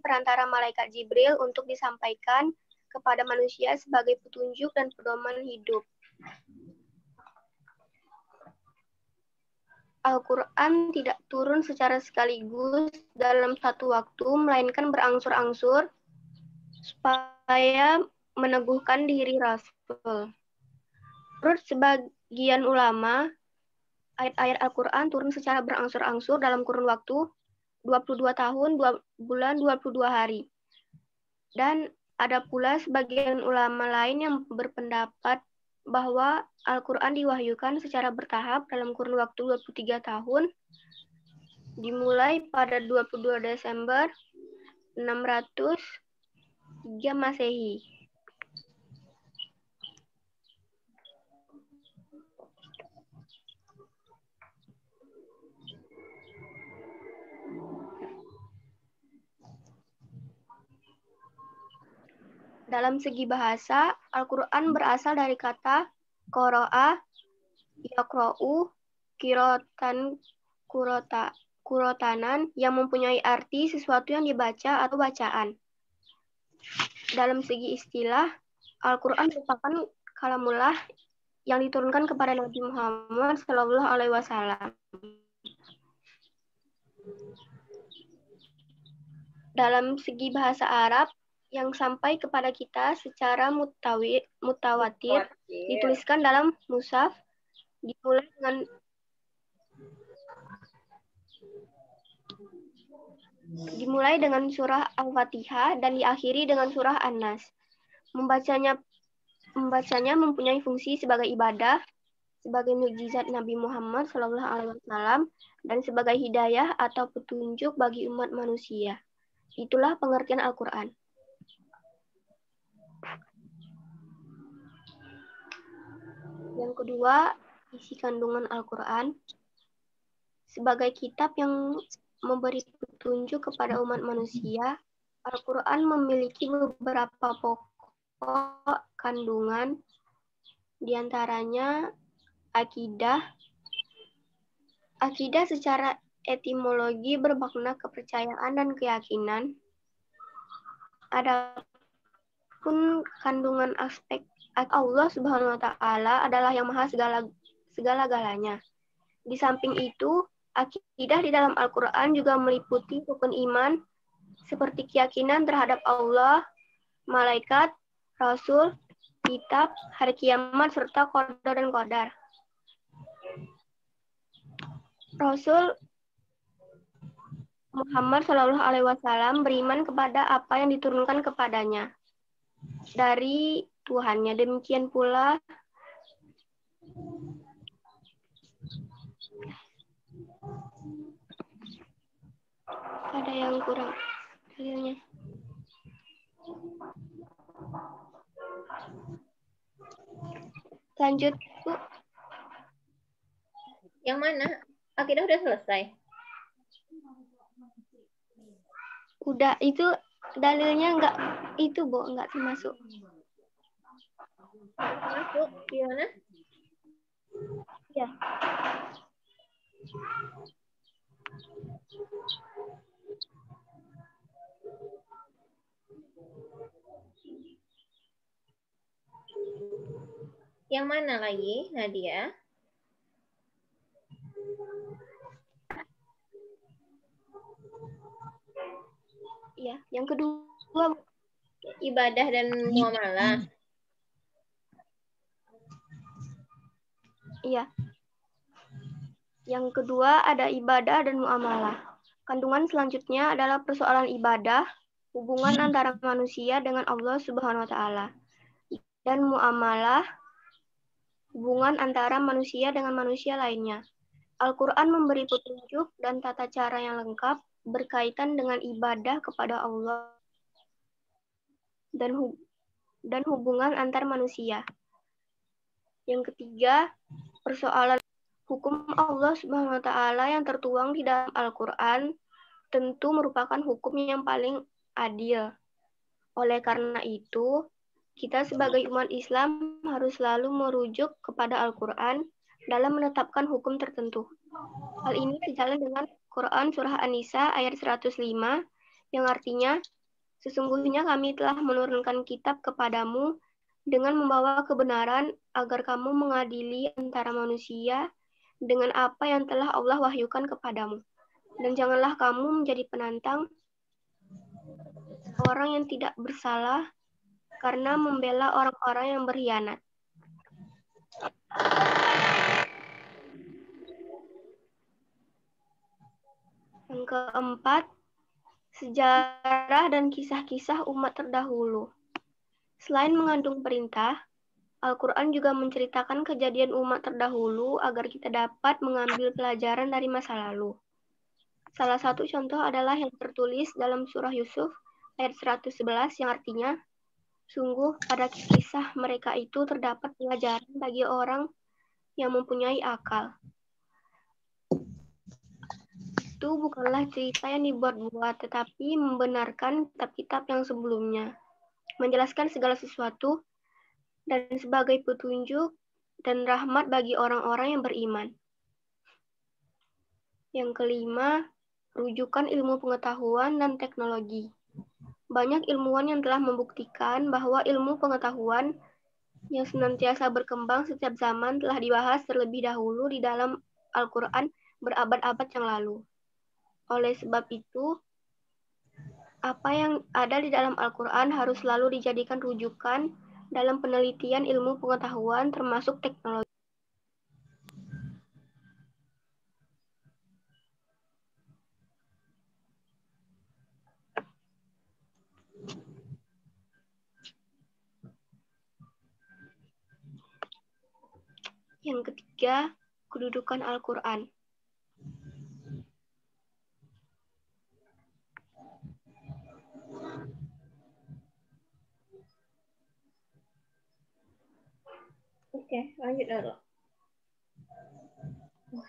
perantara malaikat Jibril untuk disampaikan kepada manusia sebagai petunjuk dan pedoman hidup. Al-Quran tidak turun secara sekaligus dalam satu waktu, melainkan berangsur-angsur supaya meneguhkan diri Rasul. Menurut sebagian ulama, ayat-ayat Al-Quran turun secara berangsur-angsur dalam kurun waktu 22 tahun, 2 bulan, 22 hari. Dan ada pula sebagian ulama lain yang berpendapat bahwa Al-Quran diwahyukan secara bertahap dalam kurun waktu 23 tahun, dimulai pada 22 Desember 603 Masehi. Dalam segi bahasa, Al-Quran berasal dari kata qoro'a, yaqro'u, kurotanan yang mempunyai arti sesuatu yang dibaca atau bacaan. Dalam segi istilah, Al-Quran merupakan kalamullah yang diturunkan kepada Nabi Muhammad SAW. Dalam segi bahasa Arab, yang sampai kepada kita secara mutawatir dituliskan dalam mushaf, dimulai dengan surah Al-Fatihah dan diakhiri dengan surah An-Nas. Membacanya mempunyai fungsi sebagai ibadah, sebagai mukjizat Nabi Muhammad SAW, dan sebagai hidayah atau petunjuk bagi umat manusia. Itulah pengertian Al-Quran. Yang kedua, isi kandungan Al-Quran. Sebagai kitab yang memberi petunjuk kepada umat manusia, Al-Quran memiliki beberapa pokok kandungan, diantaranya akidah. Akidah secara etimologi bermakna kepercayaan dan keyakinan. Adapun kandungan aspek Allah Subhanahu wa Ta'ala adalah yang maha segala-galanya. Di samping itu, akidah di dalam Al-Quran juga meliputi rukun iman seperti keyakinan terhadap Allah, malaikat, rasul, kitab, hari kiamat, serta qada dan qadar. Rasul Muhammad SAW beriman kepada apa yang diturunkan kepadanya dari Tuhannya. Demikian pula ada yang kurang dalilnya. Lanjut, Bu. Yang mana? Akidah udah selesai. Udah, itu dalilnya enggak itu, Bu, enggak termasuk. Masuk, gimana? Ya. Yang mana lagi, Nadia? Iya, yang kedua ibadah dan muamalah. Iya. Yang kedua ada ibadah dan muamalah. Kandungan selanjutnya adalah persoalan ibadah, hubungan antara manusia dengan Allah Subhanahu wa Ta'ala. Dan muamalah, hubungan antara manusia dengan manusia lainnya. Al-Quran memberi petunjuk dan tata cara yang lengkap berkaitan dengan ibadah kepada Allah dan hubungan antar manusia. Yang ketiga, persoalan hukum Allah Subhanahu wa Ta'ala yang tertuang di dalam Al-Quran tentu merupakan hukum yang paling adil. Oleh karena itu, kita sebagai umat Islam harus selalu merujuk kepada Al-Quran dalam menetapkan hukum tertentu. Hal ini sejalan dengan Quran Surah An-Nisa ayat 105 yang artinya, sesungguhnya kami telah menurunkan kitab kepadamu dengan membawa kebenaran agar kamu mengadili antara manusia dengan apa yang telah Allah wahyukan kepadamu. Dan janganlah kamu menjadi penantang orang yang tidak bersalah karena membela orang-orang yang berkhianat. Yang keempat, sejarah dan kisah-kisah umat terdahulu. Selain mengandung perintah, Al-Quran juga menceritakan kejadian umat terdahulu agar kita dapat mengambil pelajaran dari masa lalu. Salah satu contoh adalah yang tertulis dalam surah Yusuf ayat 111 yang artinya, sungguh pada kisah mereka itu terdapat pelajaran bagi orang yang mempunyai akal. Itu bukanlah cerita yang dibuat-buat, tetapi membenarkan kitab-kitab yang sebelumnya, menjelaskan segala sesuatu, dan sebagai petunjuk dan rahmat bagi orang-orang yang beriman. Yang kelima, rujukan ilmu pengetahuan dan teknologi. Banyak ilmuwan yang telah membuktikan bahwa ilmu pengetahuan yang senantiasa berkembang setiap zaman telah dibahas terlebih dahulu di dalam Al-Quran berabad-abad yang lalu. Oleh sebab itu, apa yang ada di dalam Al-Quran harus selalu dijadikan rujukan dalam penelitian ilmu pengetahuan termasuk teknologi. Yang ketiga, kedudukan Al-Quran. Oke, lanjut Nurul.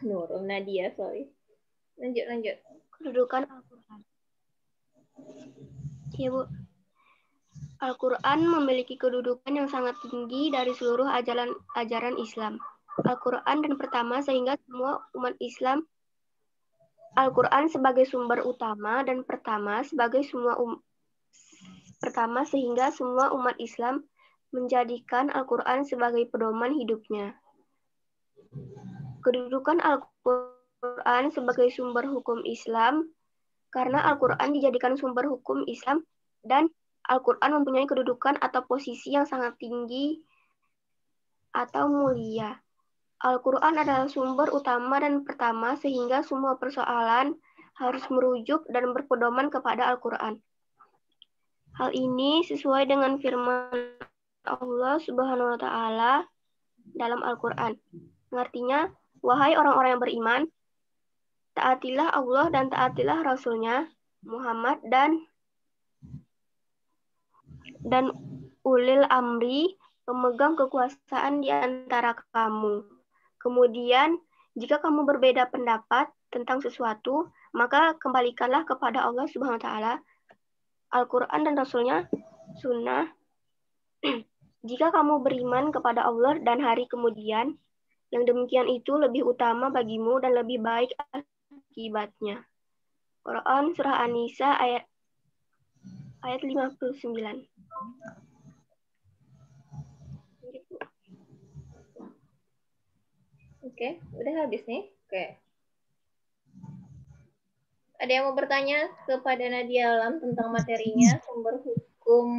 Nurul, Nadia, sorry. Lanjut. Kedudukan Al-Quran. Ya, Bu. Al-Quran memiliki kedudukan yang sangat tinggi dari seluruh ajaran Islam. Al-Quran dan pertama sehingga semua umat Islam Al-Quran sebagai sumber utama dan pertama sehingga semua umat Islam menjadikan Al-Quran sebagai pedoman hidupnya. Kedudukan Al-Quran sebagai sumber hukum Islam karena Al-Quran dijadikan sumber hukum Islam dan Al-Quran mempunyai kedudukan atau posisi yang sangat tinggi atau mulia. Al-Quran adalah sumber utama dan pertama sehingga semua persoalan harus merujuk dan berpedoman kepada Al-Quran. Hal ini sesuai dengan firman Allah Subhanahu wa Ta'ala dalam Al-Quran. Artinya, wahai orang-orang yang beriman, taatilah Allah dan taatilah Rasul-Nya Muhammad dan ulil amri, pemegang kekuasaan di antara kamu. Kemudian, jika kamu berbeda pendapat tentang sesuatu, maka kembalikanlah kepada Allah Subhanahu wa Ta'ala, Al-Quran dan Rasul-Nya, Sunnah. Jika kamu beriman kepada Allah dan hari kemudian, yang demikian itu lebih utama bagimu dan lebih baik akibatnya. Quran Surah An-Nisa ayat 59. Oke, udah habis nih. Oke. Ada yang mau bertanya kepada Nadia Alam tentang materinya, sumber hukum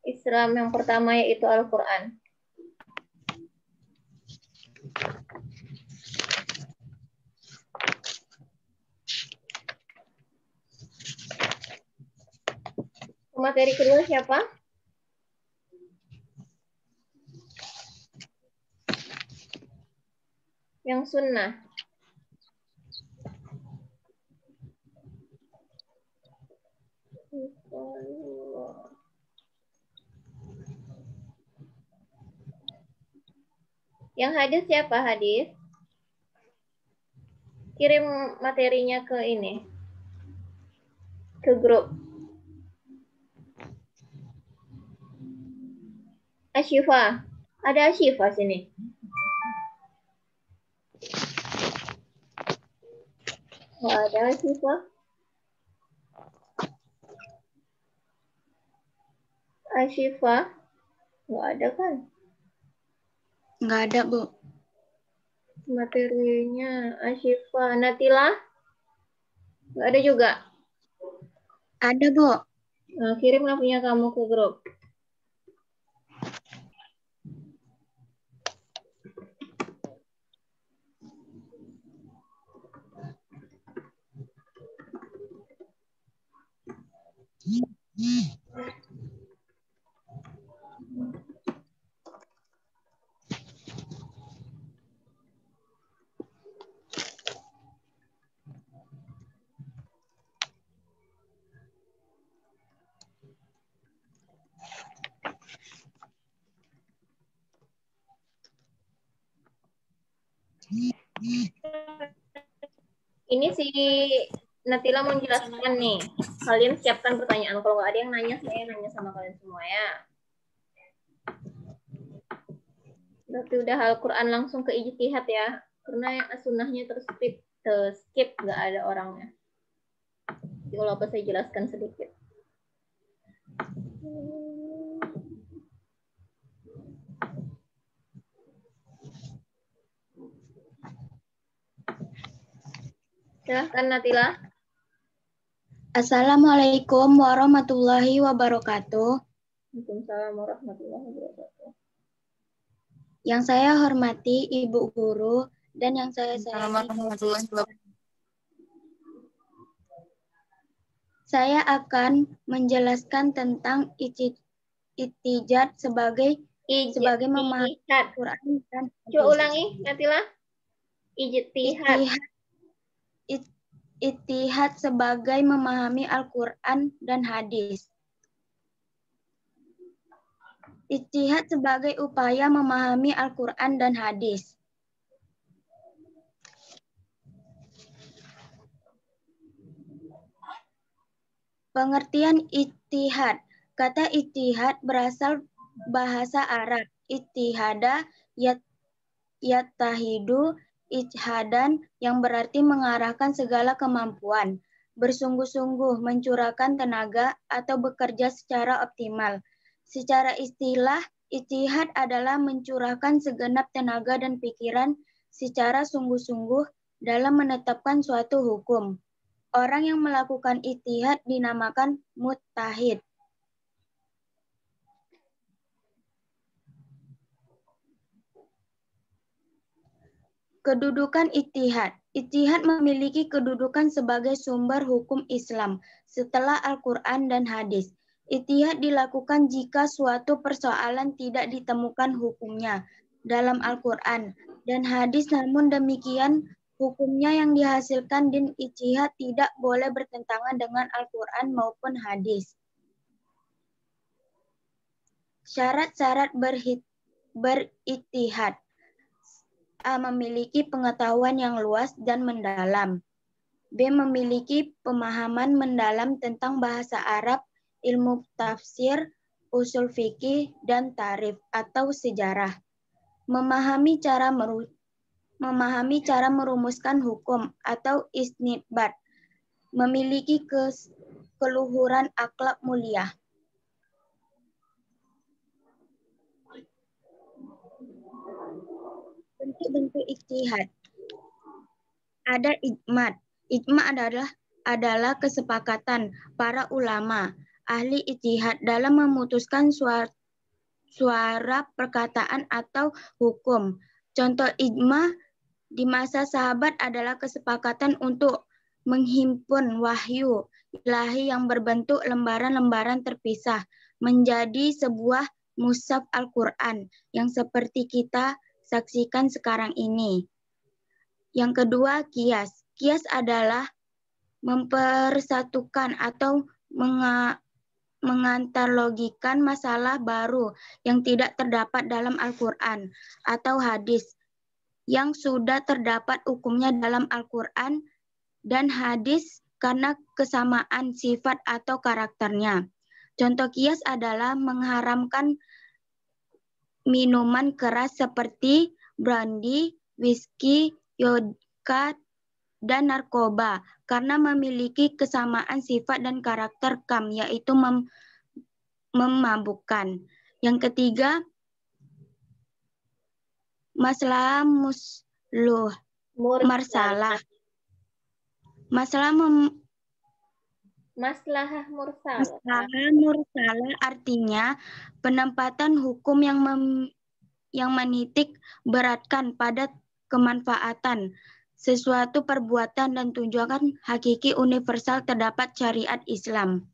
Islam yang pertama yaitu Al-Quran. Materi kedua siapa? Yang sunnah. Yang hadis siapa hadis? Kirim materinya ke ini. Ke grup. Asyifa. Ada Asyifa sini. Oh, ada Asyifa. Ashifa? Nggak ada kan? Nggak ada, Bu. Materinya Ashifa. Natila? Nggak ada juga? Ada, Bu. Nah, kirimlah punya kamu ke grup. Ini si Natila mau menjelaskan nih. Kalian siapkan pertanyaan. Kalau nggak ada yang nanya, saya nanya sama kalian semua ya. Berarti udah Al-Quran langsung ke ijtihad ya. Karena yang sunnahnya skip nggak ada orangnya. Jadi kalau apa saya jelaskan sedikit. Silahkan Natila. Assalamualaikum warahmatullahi wabarakatuh. Waalaikumsalam warahmatullahi wabarakatuh. Yang saya hormati Ibu Guru dan yang saya sayangi. Saya akan menjelaskan tentang ijtihad sebagai memahami Al-Quran dan hadis. Coba ulangi, Natila. Ijtihad. Ijtihad sebagai memahami Al-Quran dan hadis. Ijtihad sebagai upaya memahami Al-Quran dan hadis. Pengertian ijtihad. Kata ijtihad berasal bahasa Arab. Ijtihada yattahidu ijhadan yang berarti mengarahkan segala kemampuan, bersungguh-sungguh, mencurahkan tenaga atau bekerja secara optimal. Secara istilah, ijtihad adalah mencurahkan segenap tenaga dan pikiran secara sungguh-sungguh dalam menetapkan suatu hukum. Orang yang melakukan ijtihad dinamakan mujtahid. Kedudukan ijtihad. Ijtihad memiliki kedudukan sebagai sumber hukum Islam setelah Al-Quran dan hadis. Ijtihad dilakukan jika suatu persoalan tidak ditemukan hukumnya dalam Al-Quran dan hadis, namun demikian hukumnya yang dihasilkan din ijtihad tidak boleh bertentangan dengan Al-Quran maupun hadis. Syarat-syarat berijtihad. A. Memiliki pengetahuan yang luas dan mendalam. B. Memiliki pemahaman mendalam tentang bahasa Arab, ilmu tafsir, usul fikih, dan tarikh atau sejarah. Memahami cara merumuskan hukum atau istinbat. Memiliki keluhuran akhlak mulia. Bentuk-bentuk ijtihad. Ada ijma'. Ijma' adalah kesepakatan para ulama, ahli ijtihad dalam memutuskan suara perkataan atau hukum. Contoh ijma' di masa sahabat adalah kesepakatan untuk menghimpun wahyu ilahi yang berbentuk lembaran-lembaran terpisah menjadi sebuah mushaf Al-Quran yang seperti kita saksikan sekarang ini. Yang kedua, qiyas. Qiyas adalah mempersatukan atau menganalogikan masalah baru yang tidak terdapat dalam Al-Quran atau hadis yang sudah terdapat hukumnya dalam Al-Quran dan hadis karena kesamaan sifat atau karakternya. Contoh qiyas adalah mengharamkan minuman keras seperti brandy, whisky, vodka, dan narkoba karena memiliki kesamaan sifat dan karakter kam, yaitu memabukkan. Yang ketiga, masalah marsalah. Masalah Maslahah mursalah. Masalah mursalah artinya penempatan hukum yang menitik beratkan pada kemanfaatan sesuatu perbuatan dan tujuan hakiki universal terdapat syariat Islam.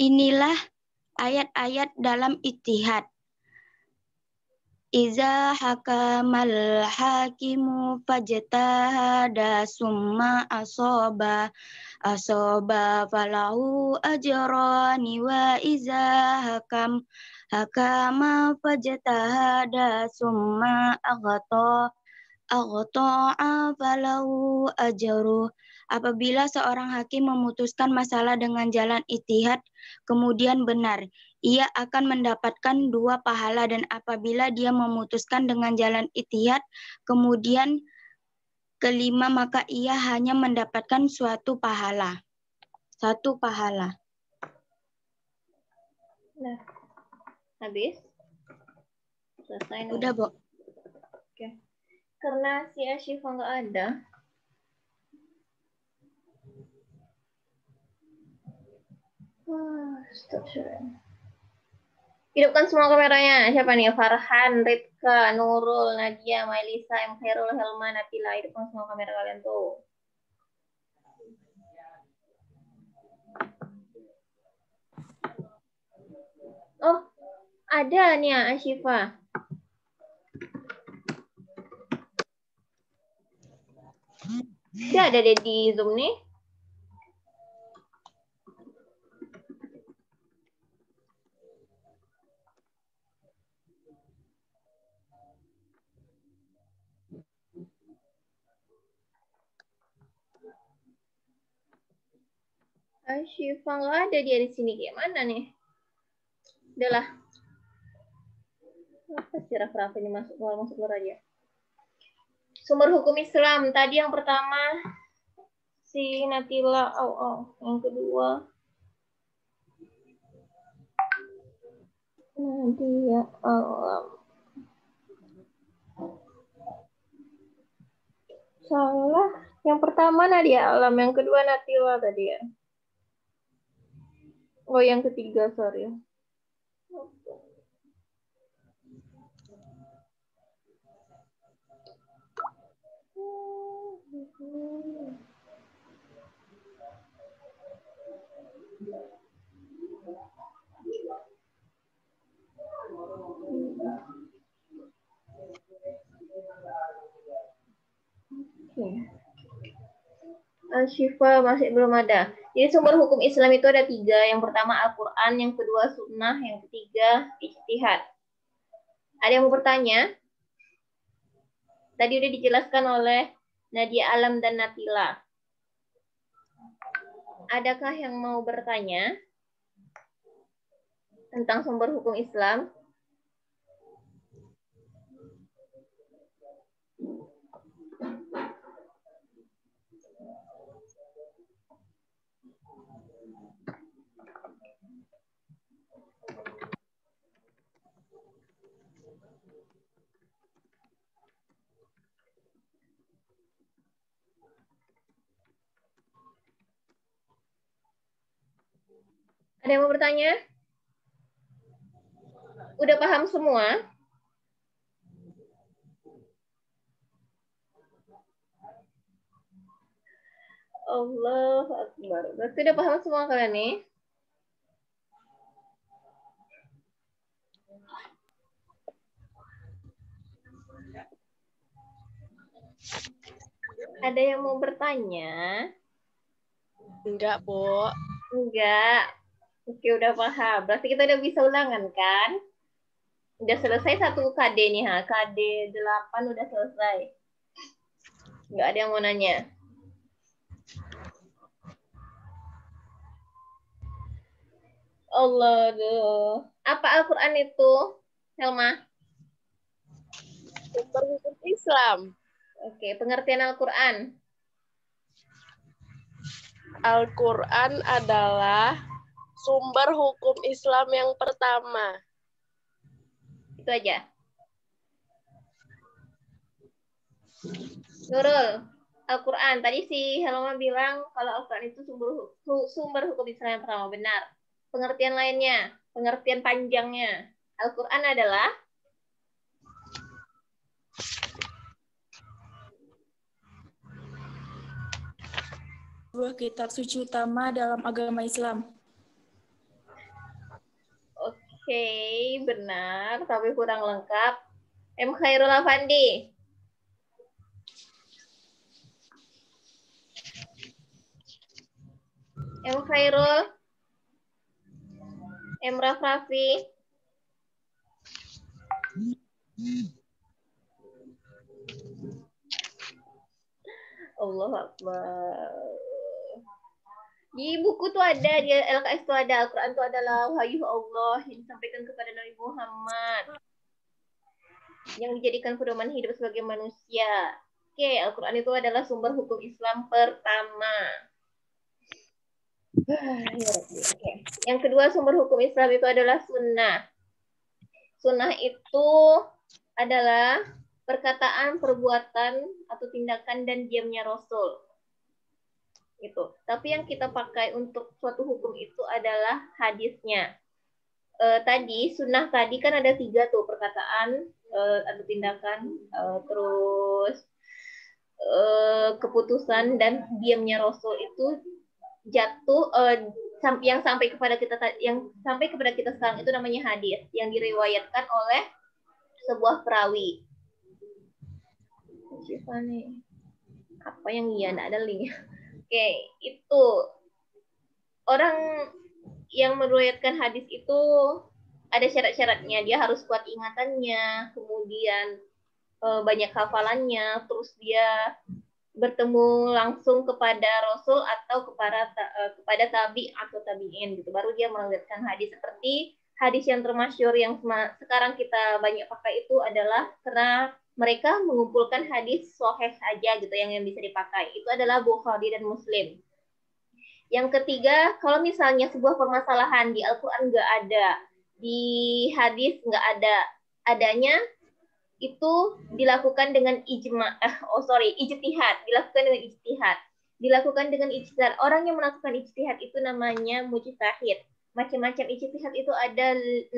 Inilah ayat-ayat dalam ijtihad. Iza hakamal hakimu fajtahada summa asoba falahu ajrani wa iza hakama fajtahada summa aghta'a falahu ajru. Apabila seorang hakim memutuskan masalah dengan jalan ijtihad kemudian benar, ia akan mendapatkan 2 pahala, dan apabila dia memutuskan dengan jalan ijtihad kemudian kelima maka ia hanya mendapatkan 1 pahala. 1 pahala. Nah, habis? Selesai nih. Udah, Bo. Oke. Karena si Ashifa nggak ada. Hidupkan semua kameranya. Siapa nih? Farhan, Ridka, Nurul, Nadia, Mailisa, M. Khairul, Helma, Natila. Hidupkan semua kamera kalian tuh. Oh, ada nih Ashifa. Dia ada deh di Zoom nih. Ashifa nggak ada dia di sini, kayak mana nih? Udahlah. Apa sih Rafa ini masuk keluar aja. Sumber hukum Islam tadi yang pertama si Natila, yang kedua Nadia Alam. Salah. Yang pertama Nadia Alam, yang kedua Natila tadi ya. Oh, yang ketiga, sorry. Syifa masih belum ada. Jadi sumber hukum Islam itu ada 3. Yang pertama Al-Quran, yang kedua Sunnah, yang ketiga ijtihad. Ada yang mau bertanya? Tadi udah dijelaskan oleh Nadia Alam dan Natila. Adakah yang mau bertanya tentang sumber hukum Islam? Ada yang mau bertanya? Udah paham semua? Allah Akbar. Berarti udah paham semua kalian nih? Ada yang mau bertanya? Enggak, Bo. Enggak. Oke, udah paham. Berarti kita udah bisa ulangan, kan? Udah selesai 1 KD nih, ha. KD 8 udah selesai. Enggak ada yang mau nanya. Allah, aduh. Apa Al-Quran itu, Helma? Sumber hukum Islam. Oke, pengertian Al-Quran. Al-Quran adalah sumber hukum Islam yang pertama. Itu aja. Nurul, Al-Quran. Tadi si Helma bilang kalau Al-Quran itu sumber hukum Islam yang pertama. Benar. Pengertian lainnya, pengertian panjangnya. Al-Quran adalah sebuah kitab suci utama dalam agama Islam. Oke, benar, tapi kurang lengkap. M. Khairul Afandi. M. Khairul. M. Rafrafi. Allah Akbar. Di buku tuh ada, di LKS tuh ada, Al-Quran tuh adalah wahyu Allah yang disampaikan kepada Nabi Muhammad yang dijadikan pedoman hidup sebagai manusia. Oke, Al-Quran itu adalah sumber hukum Islam pertama. Oke. Yang kedua sumber hukum Islam itu adalah sunnah. Sunnah itu adalah perkataan, perbuatan, atau tindakan dan diamnya Rasul. Itu. Tapi yang kita pakai untuk suatu hukum itu adalah hadisnya. Tadi sunnah tadi kan ada 3 tuh, perkataan atau tindakan, terus keputusan dan diamnya Rasul itu jatuh yang sampai kepada kita sekarang itu namanya hadis yang diriwayatkan oleh sebuah perawi. Apa yang iya enggak ada link. Oke, itu orang yang meriwayatkan hadis itu ada syarat-syaratnya. Dia harus kuat ingatannya, kemudian banyak hafalannya, terus dia bertemu langsung kepada Rasul atau kepada tabi atau tabi'in gitu. Baru dia meriwayatkan hadis. Seperti hadis yang termasyhur yang sekarang kita banyak pakai itu adalah karena mereka mengumpulkan hadis sahih saja gitu yang bisa dipakai. Itu adalah Bukhari dan Muslim. Yang ketiga, kalau misalnya sebuah permasalahan di Al-Quran nggak ada, di hadis nggak ada, adanya itu dilakukan dengan ijtihad. Dilakukan dengan ijtihad. Dilakukan dengan ijtihad. Orang yang melakukan ijtihad itu namanya mujtahid. Macam-macam ijtihad itu ada 6.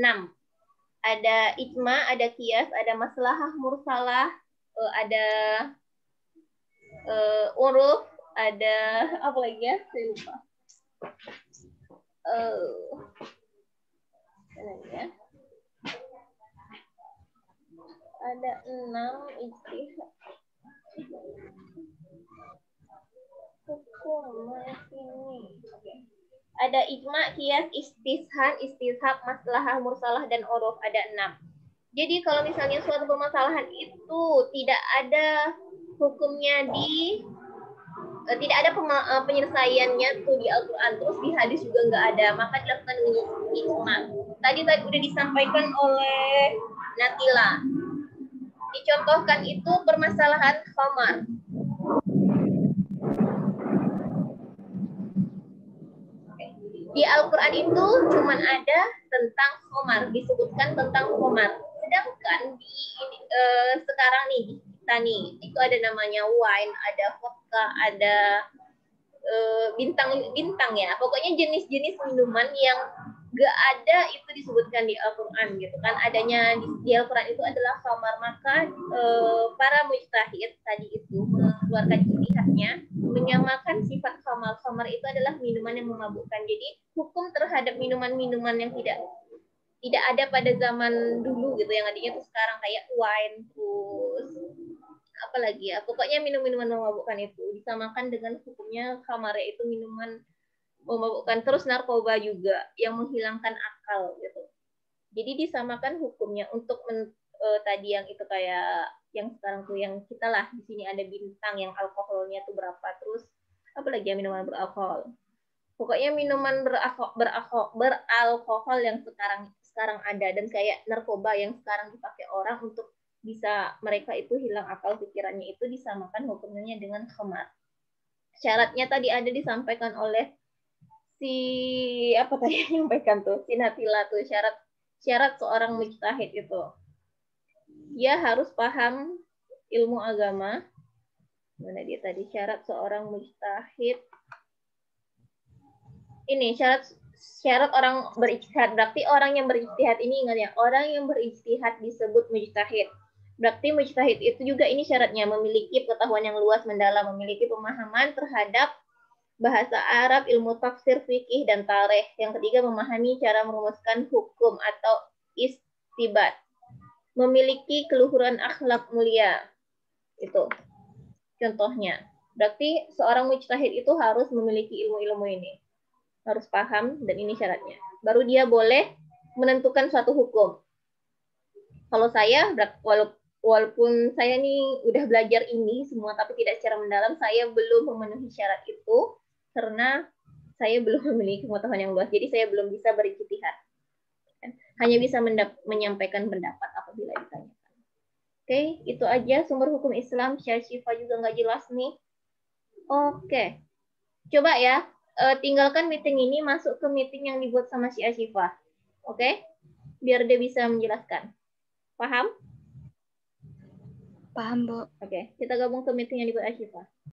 Ada ijma, ada qiyas, ada maslahah mursalah, ada uruf, ada apa lagi ya? Saya lupa. Ada 6 ijtihad. Hukum ini. Oke. Ada ijma, qiyas, istishab, maslahah, mursalah, dan uruf. Ada 6. Jadi kalau misalnya suatu permasalahan itu tidak ada hukumnya tidak ada penyelesaiannya tuh di Al-Quran, terus di hadis juga nggak ada, maka dilakukan dengan ijma. Tadi udah disampaikan oleh Natila. Dicontohkan itu permasalahan khamar. Di Al-Quran itu cuma ada tentang khamar, disebutkan tentang khamar. Sedangkan di sekarang nih di kita nih, itu ada namanya wine, ada vodka, ada bintang ya. Pokoknya jenis-jenis minuman yang gak ada itu disebutkan di Al-Quran gitu kan. Adanya di Al-Quran itu adalah khamar. Maka para mujtahid tadi itu mengeluarkan ijtihadnya menyamakan sifat khamar. Khamar itu adalah minuman yang memabukkan. Jadi hukum terhadap minuman-minuman yang tidak ada pada zaman dulu gitu, yang adanya tuh sekarang kayak wine, terus apa lagi ya, pokoknya minum-minuman memabukkan itu disamakan dengan hukumnya khamar, yaitu minuman memabukkan. Terus narkoba juga yang menghilangkan akal gitu, jadi disamakan hukumnya. Untuk tadi yang itu kayak yang sekarang tuh yang kita lah di sini ada bintang yang alkoholnya tuh berapa, terus apa lagi ya, minuman beralkohol. Pokoknya minuman beralkohol yang sekarang ada, dan kayak narkoba yang sekarang dipakai orang untuk bisa mereka itu hilang akal pikirannya, itu disamakan hukumnya dengan khamar. syaratnya tadi ada disampaikan oleh si apa tadi yang nyampaikan tuh, si Natila tuh, syarat seorang mujtahid itu. Dia harus paham ilmu agama. Mana dia tadi syarat seorang mujtahid? Ini syarat orang berijtihad. Berarti orang yang berijtihad ini, ingat ya, orang yang berijtihad disebut mujtahid. Berarti mujtahid itu juga ini syaratnya memiliki pengetahuan yang luas mendalam, memiliki pemahaman terhadap bahasa Arab, ilmu tafsir, fikih, dan tarikh. Yang ketiga, memahami cara merumuskan hukum atau istibat. Memiliki keluhuran akhlak mulia. Itu contohnya. Berarti seorang mujtahid itu harus memiliki ilmu-ilmu ini. Harus paham, dan ini syaratnya. Baru dia boleh menentukan suatu hukum. Kalau saya, walaupun saya nih udah belajar ini semua, tapi tidak secara mendalam, saya belum memenuhi syarat itu, karena saya belum memiliki pengetahuan yang luas. Jadi saya belum bisa berijtihad. Hanya bisa menyampaikan pendapat apabila ditanyakan. Oke, itu aja sumber hukum Islam. Syekh Syifa juga nggak jelas nih. Oke, coba ya, tinggalkan meeting ini, masuk ke meeting yang dibuat sama Syekh Syifa. Oke, biar dia bisa menjelaskan. Paham? Paham, Bu. Oke, kita gabung ke meeting yang dibuat Syifa.